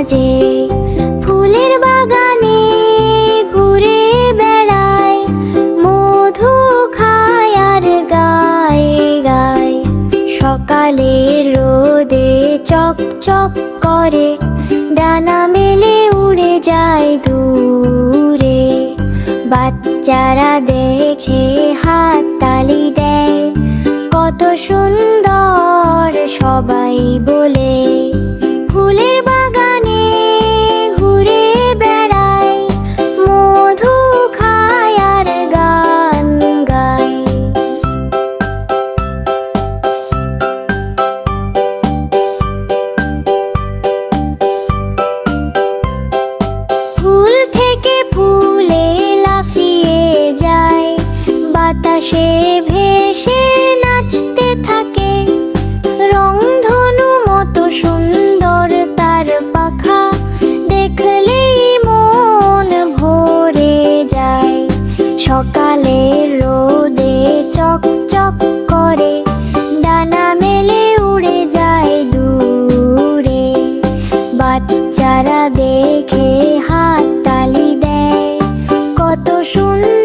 সাজে। ফুলের বাগানে ঘুরে বেড়ায়, মধু খায় আর গায় গায়। সকালের রোদে চকচক করে, ডানা মেলে উড়ে যায় দূরে। বাচ্চারা দেখে হাততালি দেয়, কত সুন্দর সবাই বলে। ফুলের বাগানে ঘুরে বেড়ায়, মধু খায় আর গান গায়। ফুল থেকে ফুলে লাফিয়ে যায়, বাতাসে ভেসে নাচতে থাকে। রংধনু মতো সুন্দর তার পাখা, দেখলেই মন ভরে যায়। সকালের রোদে চকচক করে, ডানা মেলে উড়ে যায় দূরে। বাচ্চারা দেখে হাততালি দেয়, কত সুন্দর